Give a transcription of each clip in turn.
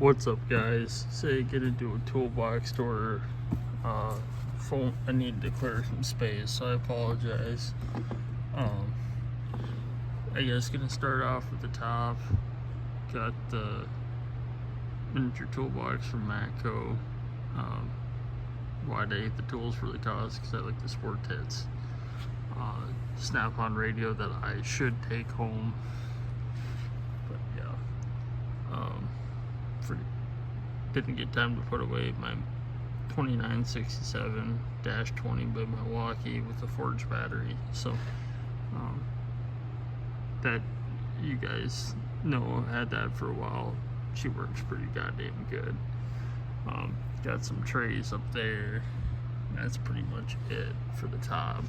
What's up, guys? Say get into a toolbox store. Phone. I need to clear some space, so I apologize. I guess gonna start off at the top. Got the miniature toolbox from Matco. Why I hate the tools really cost, because I like the sport tits. Snap-on radio that I should take home, but yeah. Didn't get time to put away my 2967-20 by Milwaukee with the Forge battery, so that you guys know, had that for a while. She works pretty goddamn good. Got some trays up there. That's pretty much it for the top.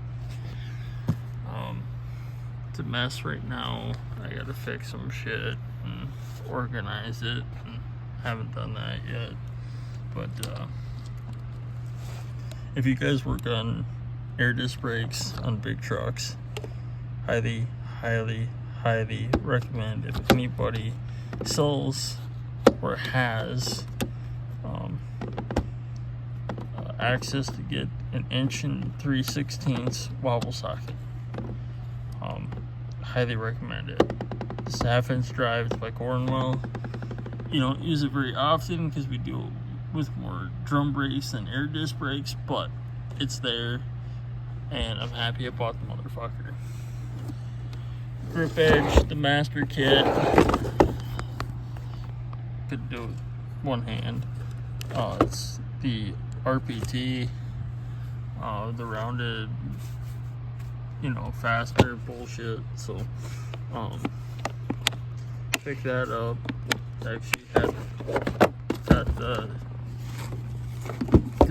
It's a mess right now. I gotta fix some shit and organize it, and haven't done that yet. But if you guys work on air disc brakes on big trucks, highly recommend. If anybody sells or has access to get an 1 3/16 wobble socket, highly recommend it. This 1/2-inch drive by Cornwell. You don't use it very often because we deal with more drum brakes than air disc brakes, but it's there, and I'm happy I bought the motherfucker. Grip edge, the master kit. Could do it with one hand. It's the RPT, the rounded, faster bullshit. So, pick that up. Actually got the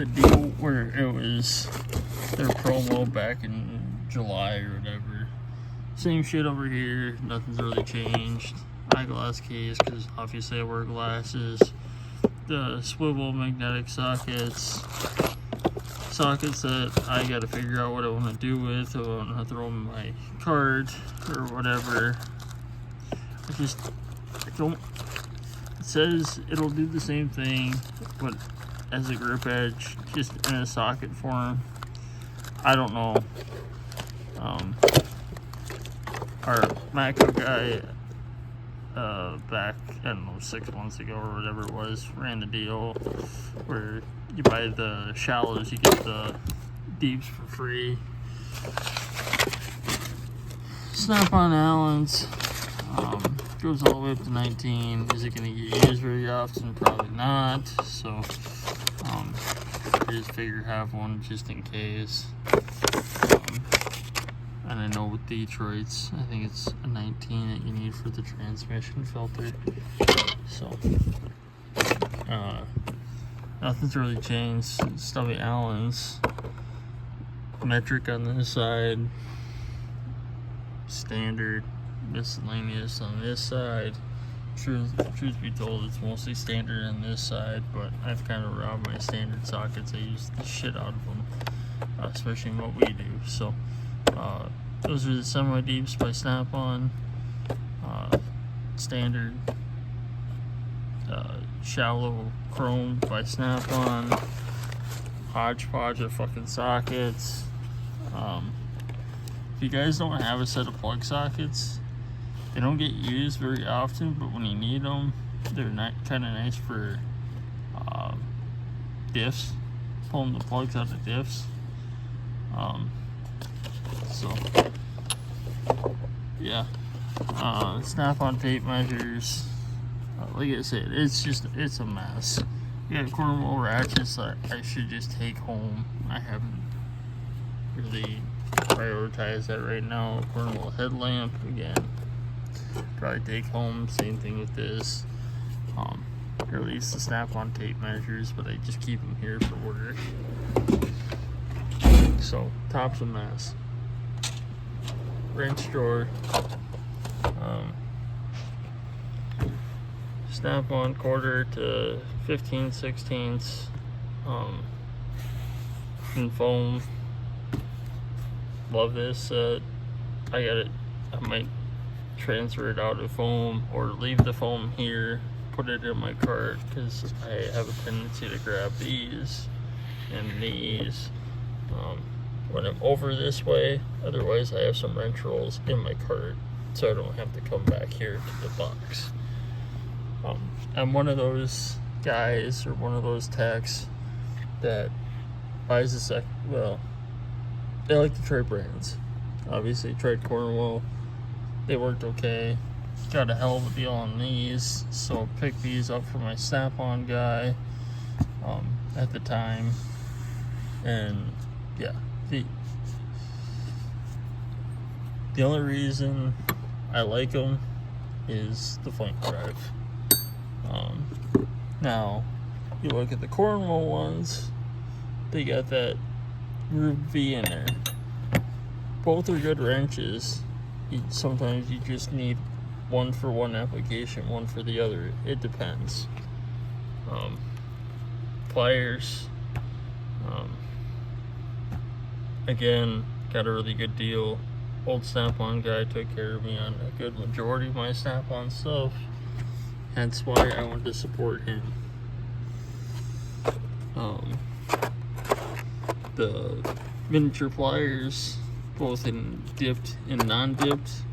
deal where it was their promo back in July or whatever. Same shit over here. Nothing's really changed. Eyeglass case, because obviously I wear glasses. The swivel magnetic sockets that I gotta figure out what I want to do with. I want to throw them in my cart or whatever. I don't. It says it'll do the same thing, but as a grip edge, just in a socket form. I don't know. Our Matco guy, back, I don't know, 6 months ago or whatever it was, ran the deal where you buy the shallows, you get the deeps for free. Snap-on Allens, goes all the way up to 19. Is it going to get used very often? Probably not. So, I just figure have one just in case. And I know with Detroit's, I think it's a 19 that you need for the transmission filter. So, nothing's really changed. Stubby Allens, metric on this side, standard, miscellaneous on this side. Truth be told, it's mostly standard on this side, but I've kind of robbed my standard sockets. I use the shit out of them, especially in what we do. So, those are the semi-deeps by Snap-on. Standard, shallow chrome by Snap-on. Hodgepodge of fucking sockets. If you guys don't have a set of plug sockets, they don't get used very often, but when you need them, they're kind of nice for diffs, pulling the plugs out of diffs. So, yeah, Snap-on tape measures. Like I said, it's a mess. You got Cornwell ratchets that I should just take home. I haven't really prioritized that right now. Cornwell headlamp, again, probably take home. Same thing with this. Or at least the Snap-on tape measures, but I just keep them here for work. So, top's a mess. Wrench drawer. Snap-on quarter to 15/16 in foam. Love this set. I might transfer it out of foam or leave the foam here put it in my cart because I have a tendency to grab these and these when I'm over this way. Otherwise, I have some wrench rolls in my cart, so I don't have to come back here to the box. I'm one of those guys, or one of those techs, that buys they like to try brands. Obviously, tried Cornwell. They worked okay. Got a hell of a deal on these, so picked these up for my Snap-on guy at the time. And yeah, the only reason I like them is the flank drive. Now, you look at the Cornwell ones, they got that Groove V in there. Both are good wrenches. Sometimes you just need one for one application, one for the other. It depends. Pliers, again, got a really good deal. Old Snap-on guy took care of me on a good majority of my Snap-on stuff. Hence why I wanted to support him. The miniature pliers, both in dipped and non-dipped.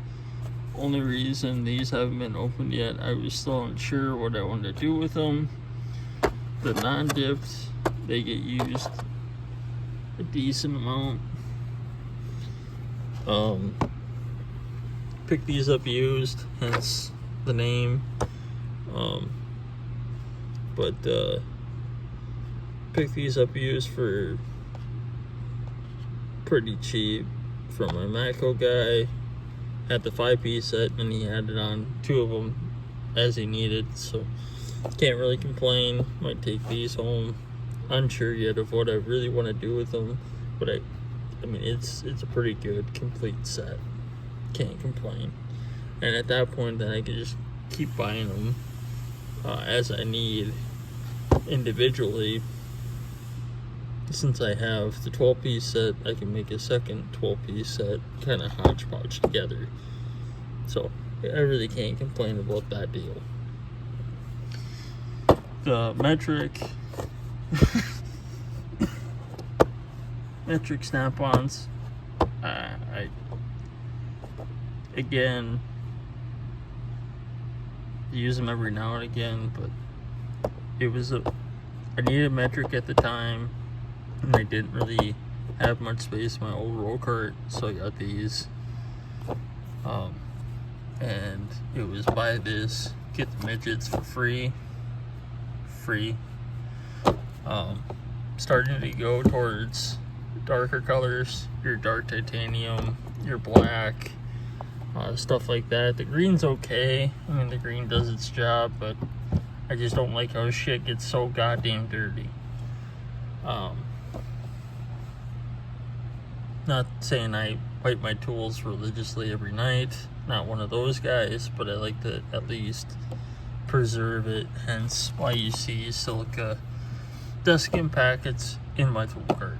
Only reason these haven't been opened yet, I was still unsure what I wanted to do with them. The non-dipped, they get used a decent amount. Pick these up used, hence the name. Pick these up used for pretty cheap from my Matco guy. Had the 5-piece set and he added on 2 of them as he needed, so can't really complain. Might take these home. Unsure yet of what I really want to do with them, but I mean it's a pretty good complete set. Can't complain. And at that point, then I can just keep buying them as I need individually. Since I have the 12-piece set, I can make a second 12-piece set, kind of hodgepodge together. So I really can't complain about that deal. The metric Snap-ons, I again use them every now and again, but I needed a metric at the time, and I didn't really have much space in my old roll cart, so I got these. And it was buy this, get the midgets for free. Starting to go towards darker colors, your dark titanium, your black, stuff like that. The green's okay. I mean, the green does its job, but I just don't like how shit gets so goddamn dirty. Not saying I wipe my tools religiously every night, not one of those guys, but I like to at least preserve it, hence why you see silica desiccant packets in my tool cart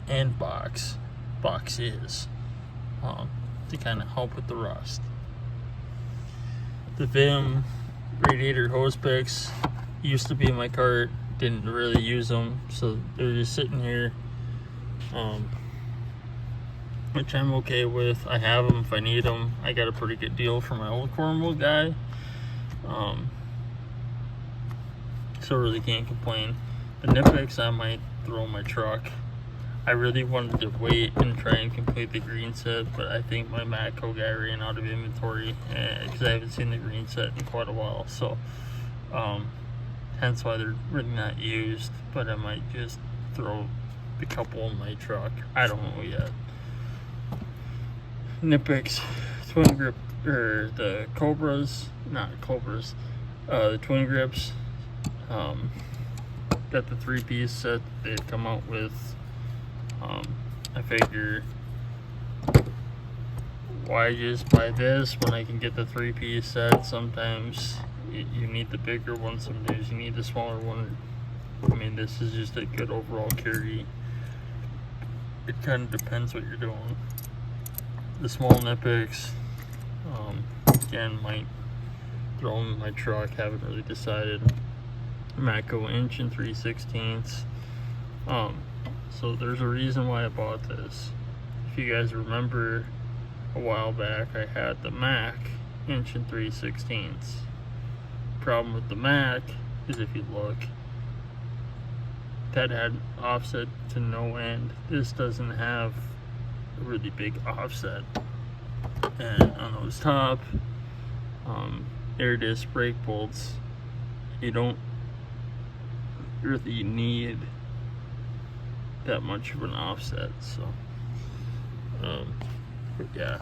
and boxes to kind of help with the rust. The Vim radiator hose picks used to be in my cart, didn't really use them, so they're just sitting here, which I'm okay with. I have them if I need them. I got a pretty good deal from my old Cornwell guy, so really can't complain. The Knipex I might throw in my truck. I really wanted to wait and try and complete the green set, but I think my Matco guy ran out of inventory because I haven't seen the green set in quite a while, so hence why they're really not used. But I might just throw a couple in my truck. I don't know yet. Knipex twin grip, or the Cobras, not Cobras, the twin grips. Got the 3-piece set they've come out with. I figure, why just buy this when I can get the 3-piece set? Sometimes you need the bigger one, sometimes you need the smaller one. I mean, this is just a good overall carry. It kind of depends what you're doing. The small Knipex, again, might throw them in my truck. Haven't really decided. Matco 1 3/16. So there's a reason why I bought this. If you guys remember, a while back I had the Mac 1 3/16. Problem with the Mac is, if you look, that had offset to no end. This doesn't have a really big offset. And on those top air disc brake bolts, you don't really need that much of an offset. So but yeah,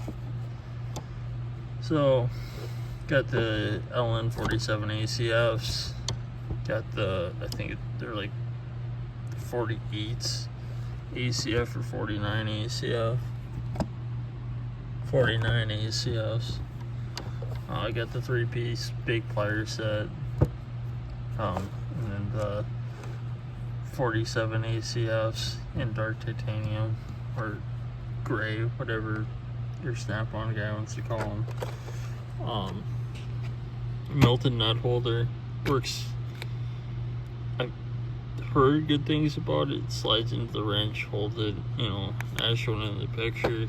so got the LN47 ACFs, got the, I think they're like 48s ACF or 49 ACF, 49 ACFs. I got the 3-piece big plier set, and then the 47 ACFs in dark titanium or gray, whatever your Snap-on guy wants to call them. Milton nut holder works. I've heard good things about it. It slides into the wrench, holds it, you know, as shown in the picture.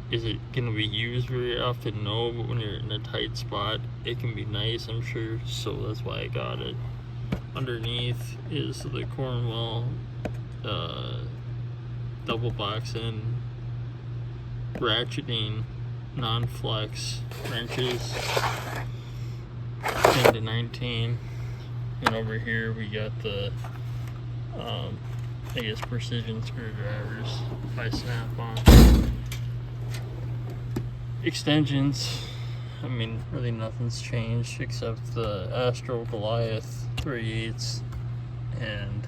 Is it going to be used very often? No, but when you're in a tight spot, it can be nice, I'm sure. So that's why I got it. Underneath is the Cornwell double box end ratcheting non-flex wrenches, 10 to 19. And over here we got the I guess precision screwdrivers by Snap-on. Extensions, I mean, really nothing's changed except the Astro Goliath 3/8 and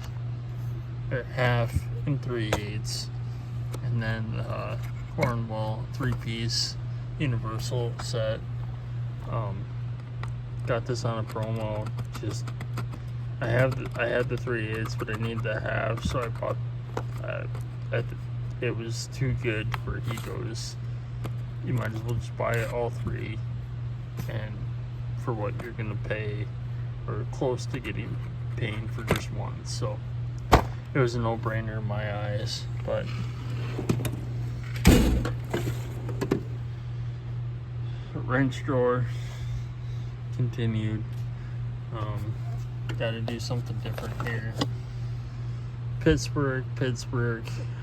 half and 3/8, and then the Cornwell 3-piece universal set. Got this on a promo. Just I had the 3/8, but I need the half, so I bought. It was too good for he goes, you might as well just buy all three, and for what you're gonna pay, or close to paying for just one. So it was a no-brainer in my eyes. But wrench drawer continued. Got to do something different here. Pittsburgh.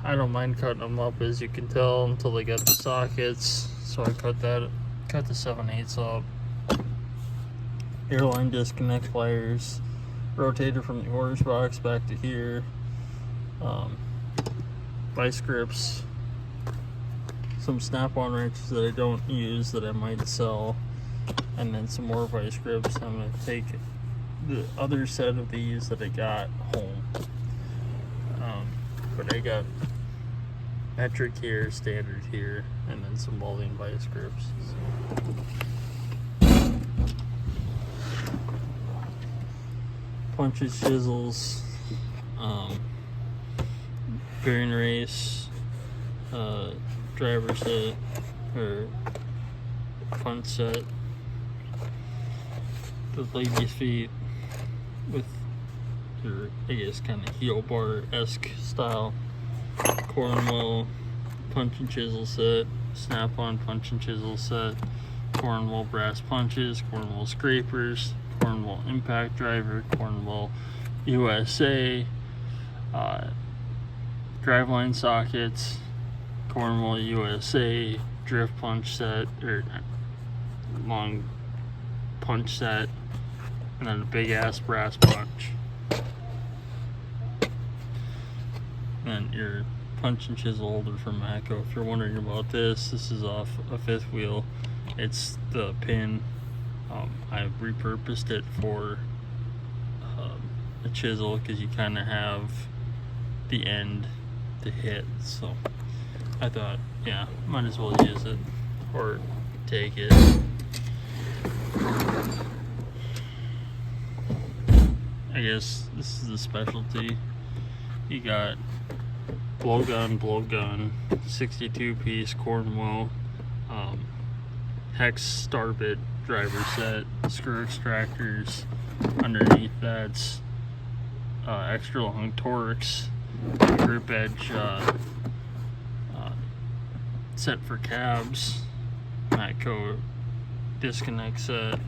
I don't mind cutting them up, as you can tell, until they got the sockets. So I cut the 7/8 up. Airline disconnect pliers, rotator from the orange box back to here. Vice grips, some Snap-on wrenches that I don't use that I might sell, and then some more vice grips. I'm going to take the other set of these that I got home. But I got metric here, standard here, and then some welding vice grips. So. Punches, chisels, bearing race, driver set, or punch set, the lady's feet with your, I guess, kind of heel bar-esque style. Cornwell punch and chisel set, Snap-on punch and chisel set, Cornwell brass punches, Cornwell scrapers, Cornwell impact driver, Cornwell USA, driveline sockets, Cornwell USA drift punch set, or long punch set, and then a big ass brass punch. And your punch and chisel holder from Matco. If you're wondering about this is off a fifth wheel. It's the pin. I've repurposed it for a chisel, because you kind of have the end to hit. So I thought, yeah, might as well use it or take it. I guess this is the specialty. You got blowgun, 62-piece Cornwell hex starbit driver set, screw extractors. Underneath that's extra long Torx, grip edge set for cabs, Matco disconnect set,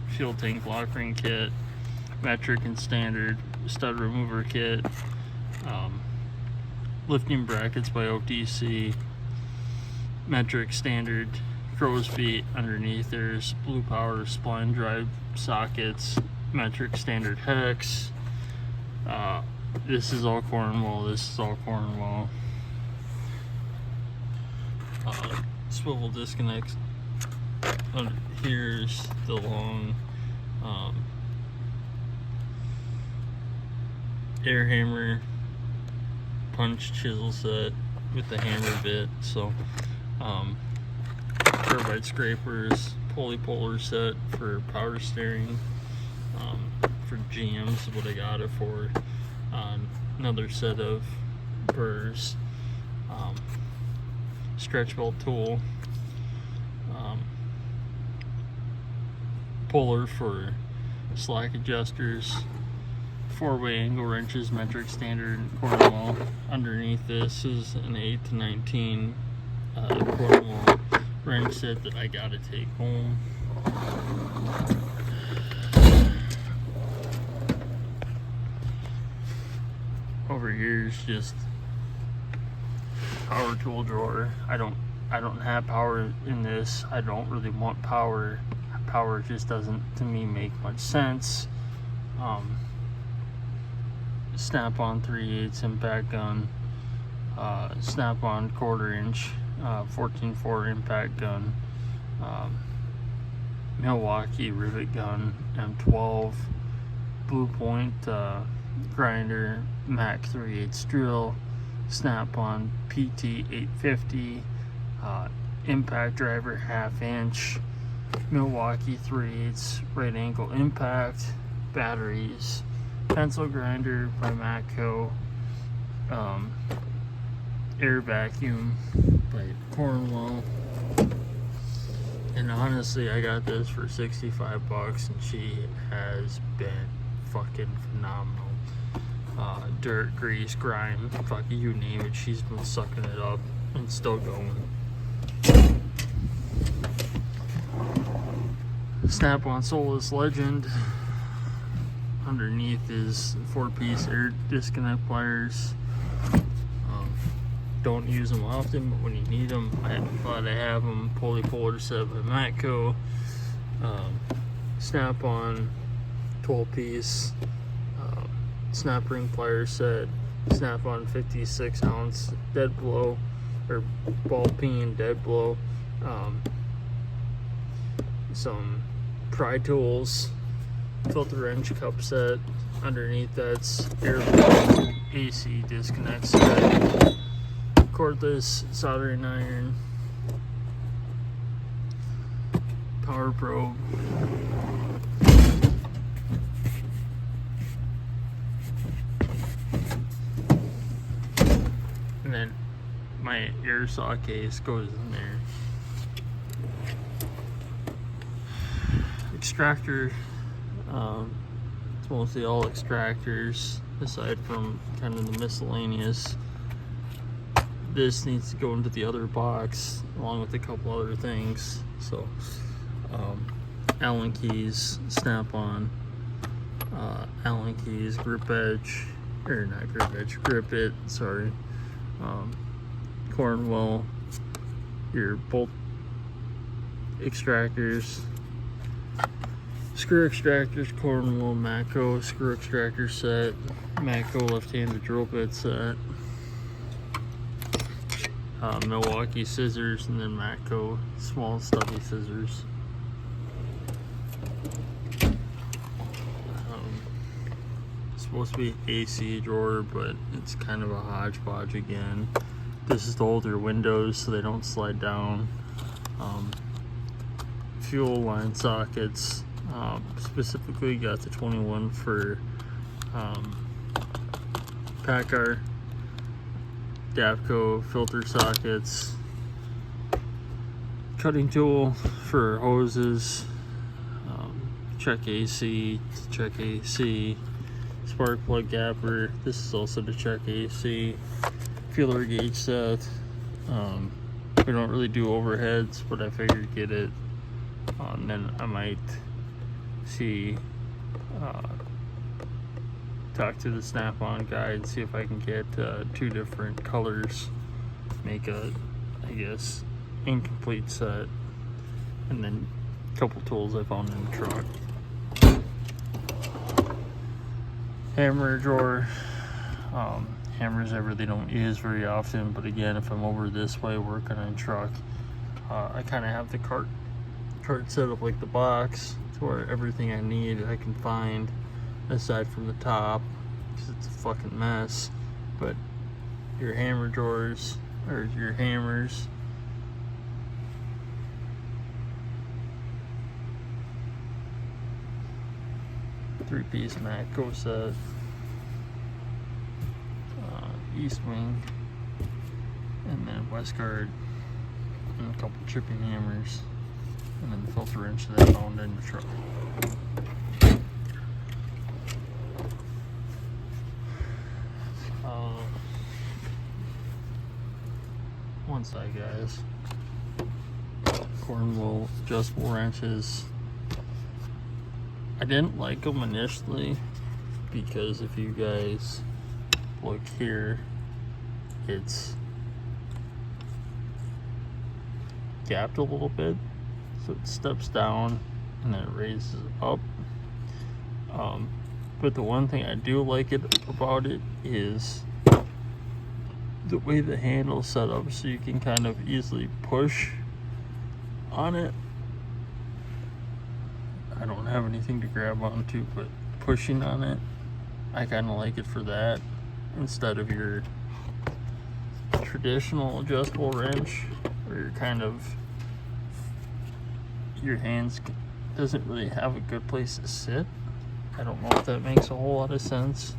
fuel tank lock ring kit, metric and standard stud remover kit, lifting brackets by OTC, metric standard crow's feet. Underneath there's Blue Power spline drive sockets, metric standard hex. This is all Cornwall. This is all Cornwall. Swivel disconnects. Here's the long air hammer punch chisel set with the hammer bit. So carbide scrapers, pulley puller set for power steering. For GM's what I got it for. Another set of burrs, stretch belt tool, puller for slack adjusters, 4-way angle wrenches, metric standard Cornwall. Underneath this is an 8 to 19 Cornwall wrench set that I gotta take home. Over here is just power tool drawer. I don't have power in this. I don't really want power. Power just doesn't to me make much sense. Snap-on 3/8 impact gun, Snap-on 1/4 inch 14-4 impact gun, Milwaukee rivet gun M12, Blue Point grinder, Mac 3/8 drill, Snap-on PT 850, impact driver 1/2 inch, Milwaukee 3/8 right angle impact, batteries, pencil grinder by Matco, air vacuum by Cornwall. And honestly, I got this for $65 and she has been fucking phenomenal. Dirt, grease, grime, fuck you name it, she's been sucking it up and still going. Snap-on Solus Legend. Underneath is 4-piece air disconnect pliers. Don't use them often, but when you need them, I'm glad I have them. Pulley puller set by Matco. Snap-on 12-piece snap ring plier set. Snap-on 56-ounce dead blow or ball peen dead blow. Some pry tools, filter wrench cup set. Underneath that's air AC disconnect set, cordless soldering iron, power probe, and then my air saw case goes in there. Extractor, it's mostly all extractors aside from kind of the miscellaneous. This needs to go into the other box along with a couple other things. So Allen keys, Snap-on, Allen keys, grip edge, or not grip edge, grip it, sorry, Cornwall, your bolt extractors, screw extractors, Cornwall, Matco screw extractor set, Matco left-handed drill bit set, Milwaukee scissors, and then Matco small stubby scissors. It's supposed to be AC drawer, but it's kind of a hodgepodge again. This is to hold your windows so they don't slide down. Fuel line sockets. Specifically got the 21 for Packard, Davco filter sockets, cutting tool for hoses, check AC, check AC, spark plug gapper. This is also to check AC, feeler gauge set. We don't really do overheads, but I figured get it. And then I might see, talk to the Snap-on guy and see if I can get 2 different colors, make a, I guess, incomplete set, and then a couple tools I found in the truck. Hammer drawer. Hammers I really don't use very often, but again, if I'm over this way working on a truck, I kind of have the cart set up like the box to where everything I need I can find aside from the top, because it's a fucking mess. But your hammer drawers, or your hammers, three-piece Matco set, East Wing, and then Westguard, and a couple chipping hammers, and then the filter wrench that I found in the truck. One side, guys. Cornwall adjustable wrenches. I didn't like them initially because if you guys look here, it's gapped a little bit, so it steps down and then it raises up. But the one thing I do like about it is the way the handle's set up, so you can kind of easily push on it. I don't have anything to grab onto, but pushing on it, I kind of like it for that instead of your traditional adjustable wrench where you're kind of, your hands doesn't really have a good place to sit. I don't know if that makes a whole lot of sense.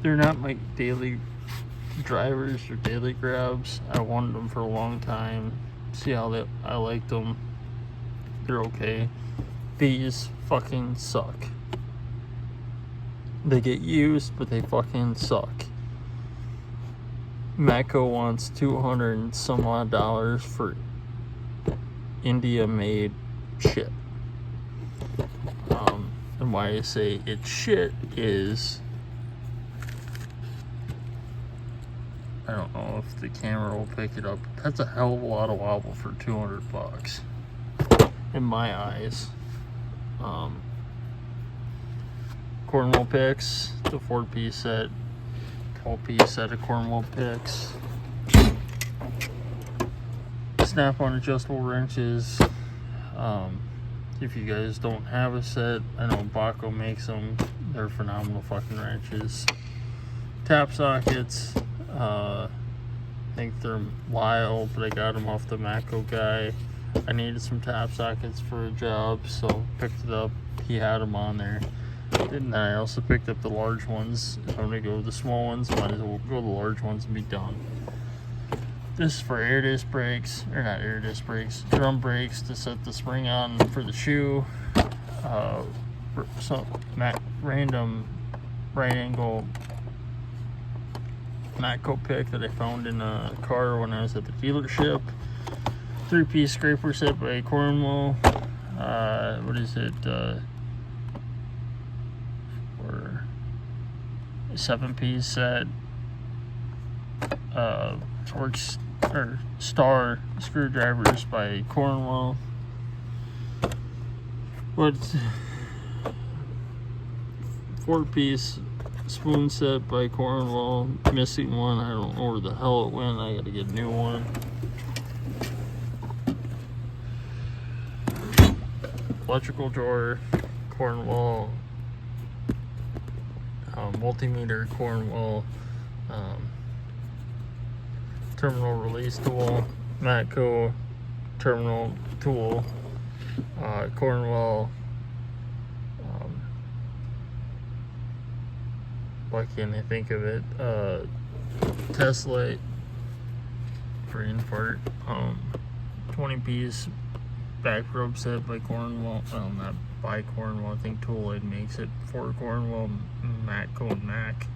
They're not my daily drivers or daily grabs. I wanted them for a long time. See how I liked them. They're okay. These fucking suck. They get used, but they fucking suck. Matco wants $200 and some odd dollars for India made shit. And why I say it's shit is, I don't know if the camera will pick it up. That's a hell of a lot of wobble for $200 in my eyes. Cornwall picks, the 4-piece set, 12-piece set of Cornwall picks. Snap-on adjustable wrenches. If you guys don't have a set, I know Baco makes them. They're phenomenal fucking wrenches. Tap sockets. I think they're Lyle, but I got them off the Matco guy. I needed some tap sockets for a job, so picked it up. He had them on there. And then I also picked up the large ones. If I'm gonna go with the small ones, might as well go with the large ones and be done. This is for air disc brakes, or not air disc brakes, drum brakes to set the spring on for the shoe. Some random right angle Matco pick that I found in a car when I was at the dealership. 3-piece scraper set by Cornwall. What is it? Or a 7-piece set. Works or Star screwdrivers by Cornwall. What? 4-piece spoon set by Cornwall. Missing one. I don't know where the hell it went. I gotta get a new one. Electrical drawer, Cornwall. Multimeter, Cornwall. Terminal release tool, Matco terminal tool, Cornwall. Why can't I think of it? Tesla brain fart. 20-piece back probe set by Cornwall. Well, not by Cornwall. I think Toolite makes it for Cornwall. Matco and Mac.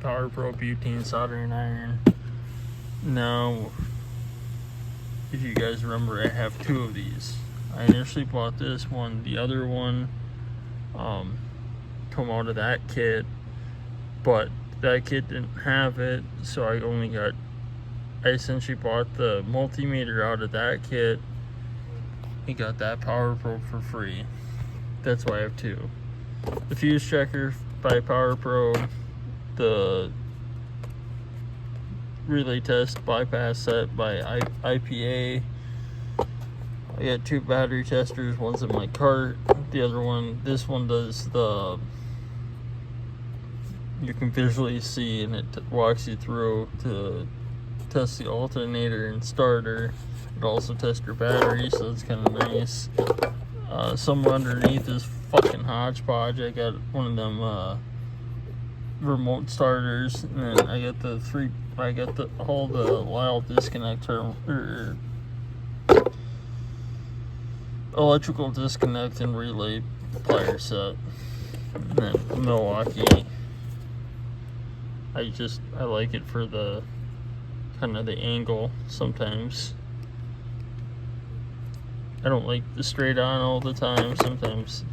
Power Probe butane soldering iron. Now, if you guys remember, I have 2 of these. I initially bought this one. The other one come out of that kit, but that kit didn't have it, so I essentially bought the multimeter out of that kit and got that Power Probe for free. That's why I have 2. The fuse checker by Power Probe, the relay test bypass set by IPA. I got 2 battery testers. One's in my cart. The other one, this one does you can visually see, and it walks you through to test the alternator and starter. It also tests your battery, so it's kind of nice. Somewhere underneath this fucking hodgepodge, I got one of them remote starters, and then I got all the Lyle disconnect or electrical disconnect and relay plier set, and then Milwaukee. I like it for the kind of the angle. Sometimes I don't like the straight on all the time. Sometimes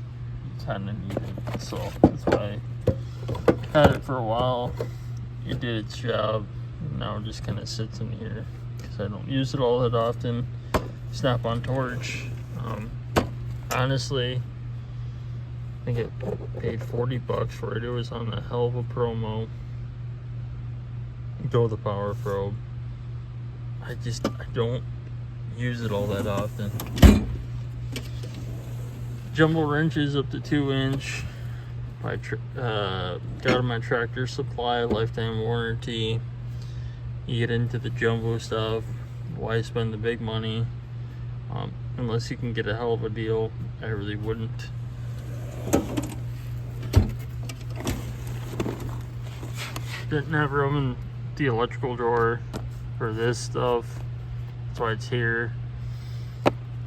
you kind of need it, so that's why I had it for a while. It did its job. Now it just kind of sits in here because I don't use it all that often. Snap-on torch. Honestly, I think I paid $40 for it. It was on a hell of a promo. Go the Power Probe. I don't use it all that often. Jumbo wrenches up to 2-inch. Got them at Tractor Supply, lifetime warranty. You get into the jumbo stuff, why spend the big money? Unless you can get a hell of a deal, I really wouldn't. Didn't have room in the electrical drawer for this stuff. That's why it's here.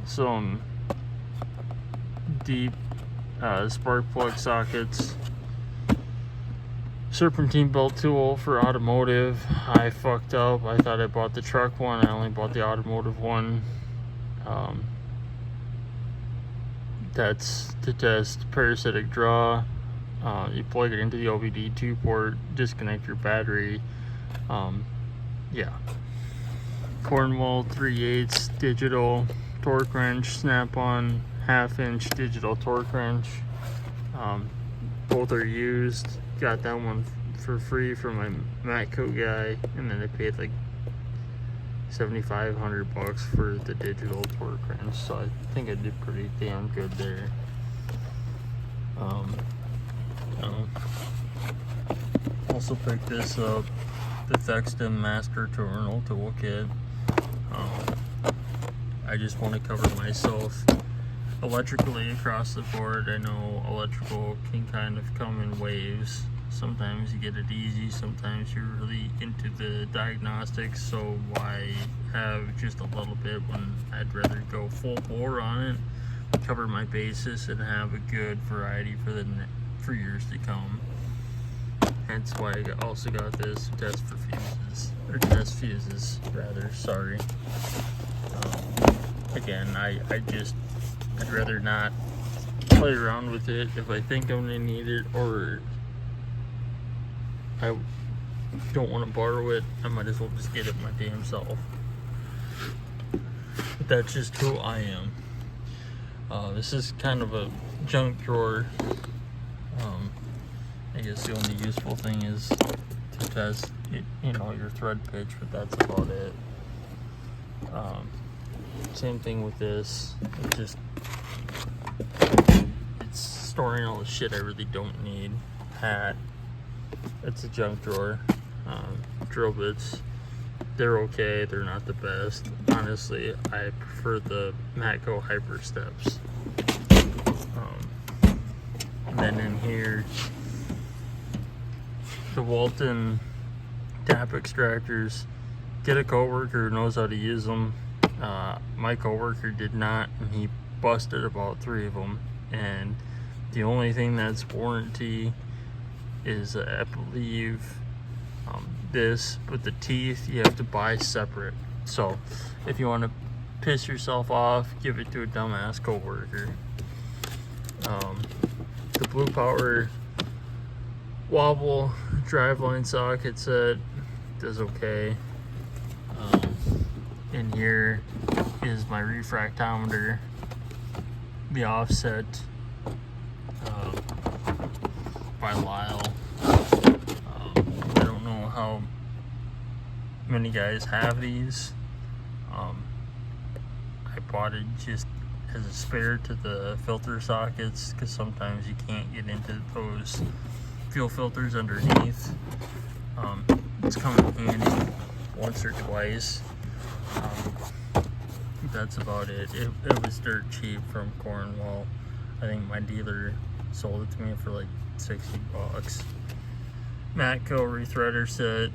Some deep spark plug sockets. Serpentine belt tool for automotive. I fucked up. I thought I bought the truck one. I only bought the automotive one. That's to test parasitic draw. You plug it into the OBD2 port, disconnect your battery. Yeah. Cornwall 3/8 digital torque wrench, Snap-on 1/2-inch digital torque wrench. Both are used. Got that one for free from my Matco guy, and then I paid like $7,500 for the digital torque wrench, so I think I did pretty damn good there. Also picked this up, the Thexton Master Terminal Toolkit. I just want to cover myself electrically across the board. I know electrical can kind of come in waves. Sometimes you get it easy, sometimes you're really into the diagnostics, so why have just a little bit when I'd rather go full bore on it, cover my bases, and have a good variety for years to come. Hence why I also got this to test for fuses, or test fuses rather, sorry. Again, I'd rather not play around with it. If I think I'm gonna need it, or I don't want to borrow it, I might as well just get it my damn self. But that's just who I am. This is kind of a junk drawer. I guess the only useful thing is to test it, your thread pitch, but that's about it. Same thing with this. It's storing all the shit I really don't need. Hat. It's a junk drawer. Drill bits. They're okay. They're not the best. Honestly, I prefer the Matco Hyper Steps. And then in here, the Walton tap extractors, get a coworker who knows how to use them. My coworker did not, and he busted about 3 of them. And the only thing that's warranty is, I believe, this, but the teeth you have to buy separate. So if you want to piss yourself off, give it to a dumbass coworker. The Blue Power wobble driveline socket set does okay. In here is my refractometer, the offset by Lyle. I don't know how many guys have these. I bought it just as a spare to the filter sockets, because sometimes you can't get into those fuel filters underneath. It's come in handy once or twice. That's about it. It was dirt cheap from Cornwall. I think my dealer sold it to me for like $60. Matco rethreader set.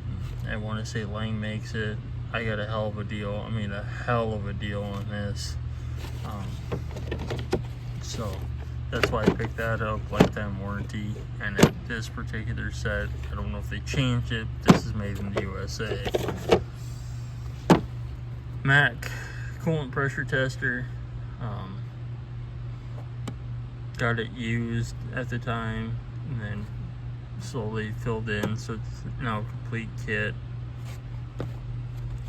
I want to say Lang makes it. I got a hell of a deal. I mean, a hell of a deal on this. So that's why I picked that up, lifetime warranty. And this particular set, I don't know if they changed it. This is made in the USA. Mac coolant pressure tester. Got it used at the time and then slowly filled in, so it's now a complete kit.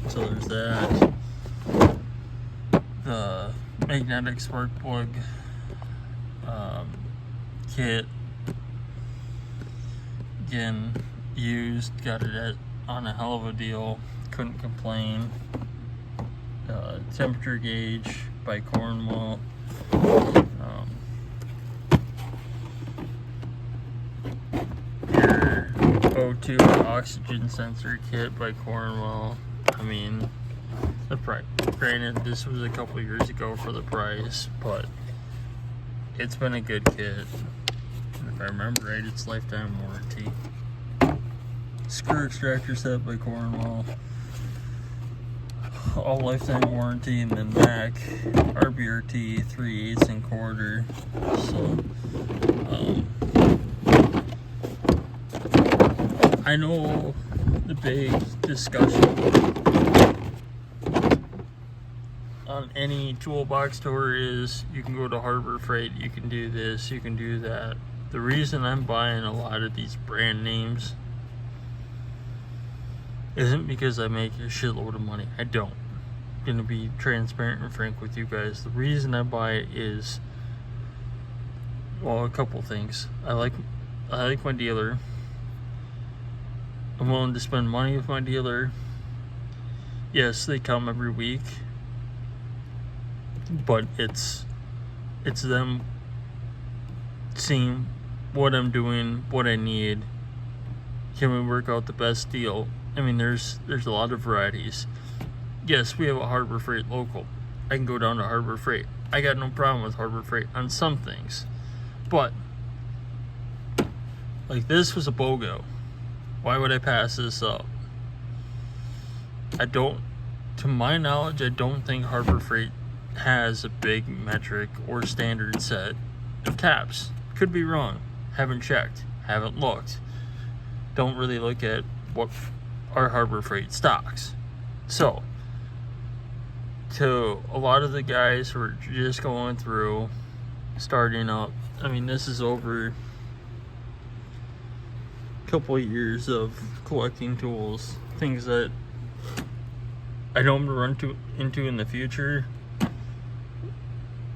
So there's that. The magnetic spark plug kit, again, used, got it on a hell of a deal, couldn't complain. Temperature gauge by Cornwall. Your O2 oxygen sensor kit by Cornwall. I mean, the price. Granted, this was a couple years ago for the price, but it's been a good kit. And if I remember right, it's lifetime warranty. Screw extractor set by Cornwall. All lifetime warranty, and then Mac RBRT 3/8 1/4. So I know the big discussion on any toolbox tour is you can go to Harbor Freight, you can do this, you can do that. The reason I'm buying a lot of these brand names isn't because I make a shitload of money. I don't. I'm gonna be transparent and frank with you guys. The reason I buy it is, well, a couple things. I like my dealer. I'm willing to spend money with my dealer. Yes, they come every week, but it's them seeing what I'm doing, what I need. Can we work out the best deal? I mean, there's a lot of varieties. Yes, we have a Harbor Freight local. I can go down to Harbor Freight. I got no problem with Harbor Freight on some things. But, like, this was a BOGO. Why would I pass this up? To my knowledge, I don't think Harbor Freight has a big metric or standard set of taps. Could be wrong. Haven't checked. Haven't looked. Don't really look at what our Harbor Freight stocks. So, to a lot of the guys who are just going through, starting up, I mean, this is over a couple of years of collecting tools, things that I don't run into in the future.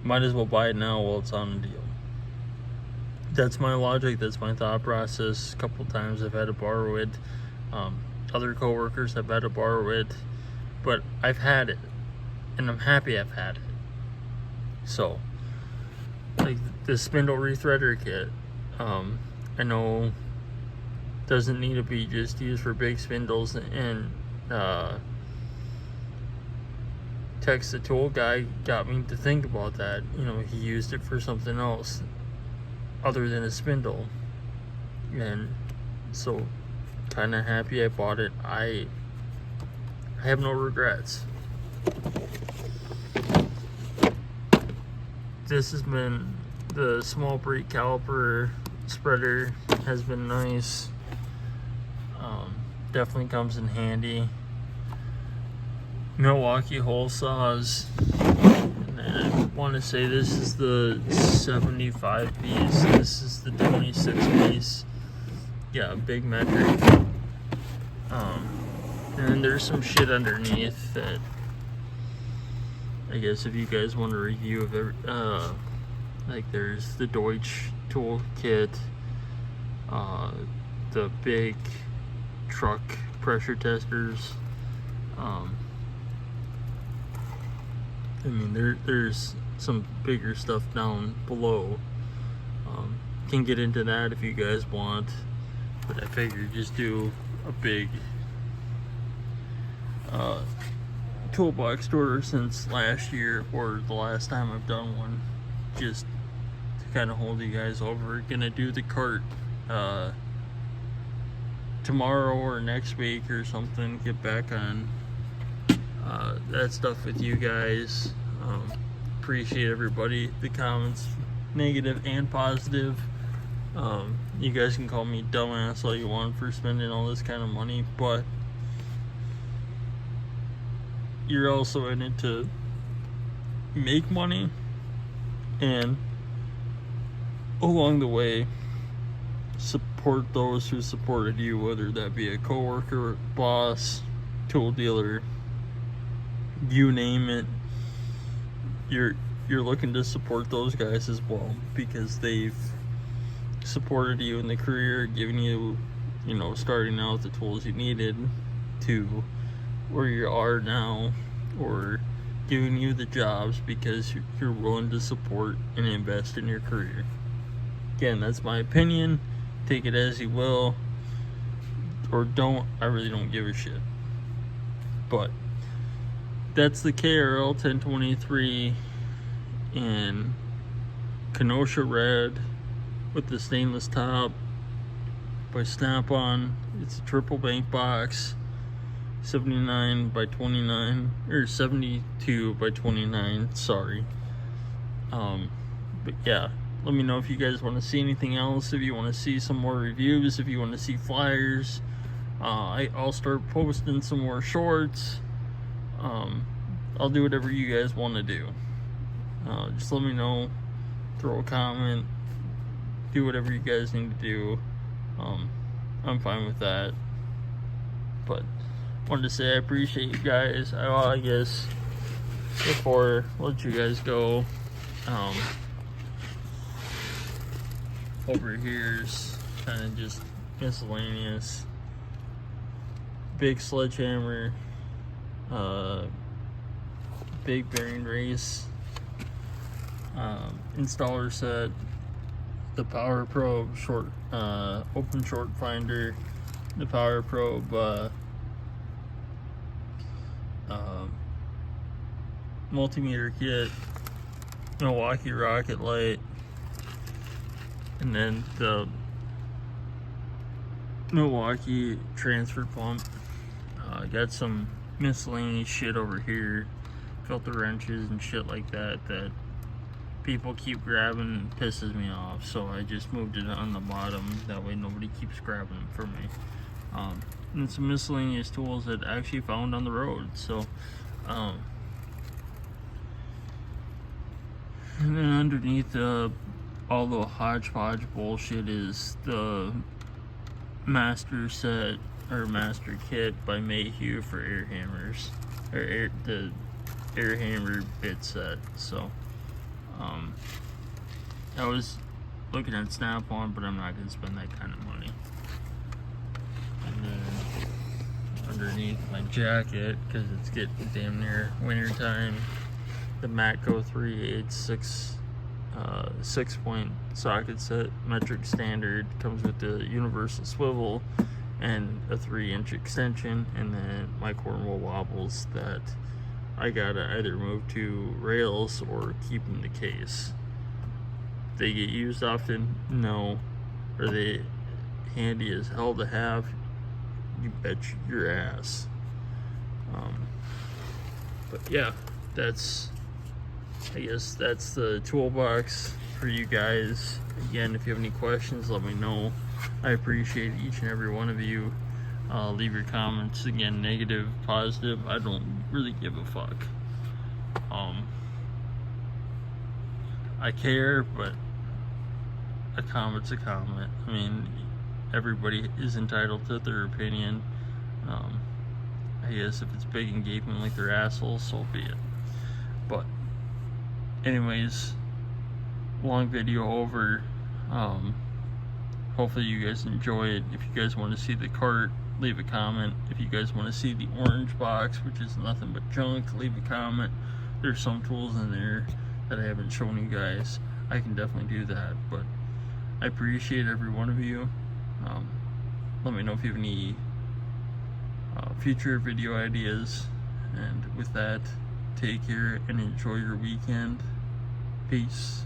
Might as well buy it now while it's on a deal. That's my logic, that's my thought process. A couple times I've had to borrow it. Other coworkers have had to borrow it, but I've had it, and I'm happy I've had it. So, like the spindle rethreader kit, I know doesn't need to be just used for big spindles, and Tex the tool guy got me to think about that. You know, he used it for something else other than a spindle, and so kind of happy I bought it. I have no regrets. This has been, the small brake caliper spreader has been nice. Definitely comes in handy. Milwaukee hole saws. And I want to say this is the 75 piece. This is the 26 piece. Yeah, big metric. And then there's some shit underneath that I guess if you guys want a review of every, like there's the Deutsch tool kit, the big truck pressure testers. I mean, there's some bigger stuff down below. Can get into that if you guys want, but I figured just do a big toolbox tour since last year, or the last time I've done one, just to kind of hold you guys over. Gonna do the cart tomorrow or next week or something, get back on that stuff with you guys. Appreciate everybody, the comments, negative and positive. You guys can call me dumbass all you want for spending all this kind of money, but you're also in it to make money, and along the way support those who supported you, whether that be a coworker, boss, tool dealer, you name it. You're looking to support those guys as well, because they've supported you in the career, giving you, you know, starting out the tools you needed to where you are now, or giving you the jobs because you're willing to support and invest in your career. Again, that's my opinion. Take it as you will, or don't. I really don't give a shit. But that's the KRL 1023 in Kenosha red with the stainless top by Snap-on. It's a triple bank box, 79 by 29, or 72 by 29, sorry. But yeah, let me know if you guys want to see anything else, if you want to see some more reviews, if you want to see flyers. I'll start posting some more shorts. I'll do whatever you guys want to do. Just let me know, throw a comment, do whatever you guys need to do. I'm fine with that. But wanted to say I appreciate you guys. I guess before I let you guys go, over here's kind of just miscellaneous. Big sledgehammer, big bearing race, installer set, the power probe short, open short finder, the power probe multimeter kit, Milwaukee rocket light, and then the Milwaukee transfer pump. Got some miscellaneous shit over here, filter wrenches and shit like that that people keep grabbing and pisses me off, so I just moved it on the bottom, that way nobody keeps grabbing them for me. And some miscellaneous tools that I actually found on the road. So and then underneath all the hodgepodge bullshit is the master set, or master kit by Mayhew for air hammers, or the air hammer bit set. So I was looking at Snap-on, but I'm not going to spend that kind of money. And then underneath my jacket, because it's getting damn near winter time, the Matco 3/8 6-point socket set, metric standard, comes with the universal swivel and a 3-inch extension, and then my Cornwall wobbles that I gotta either move to rails or keep in the case. They get used often? No. Are they handy as hell to have? you bet your ass. But yeah, I guess that's the toolbox for you guys. Again, if you have any questions, let me know. I appreciate each and every one of you. Leave your comments, again, negative, positive, I don't really give a fuck. I care, but a comment's a comment. I mean, everybody is entitled to their opinion. I guess if it's big and gaping like they're assholes, so be it. But anyways, long video over. Hopefully you guys enjoy it. If you guys want to see the cart, leave a comment. If you guys want to see the orange box, which is nothing but junk, leave a comment. There's some tools in there that I haven't shown you guys. I can definitely do that, but I appreciate every one of you. Let me know if you have any future video ideas, and with that, take care and enjoy your weekend. Peace.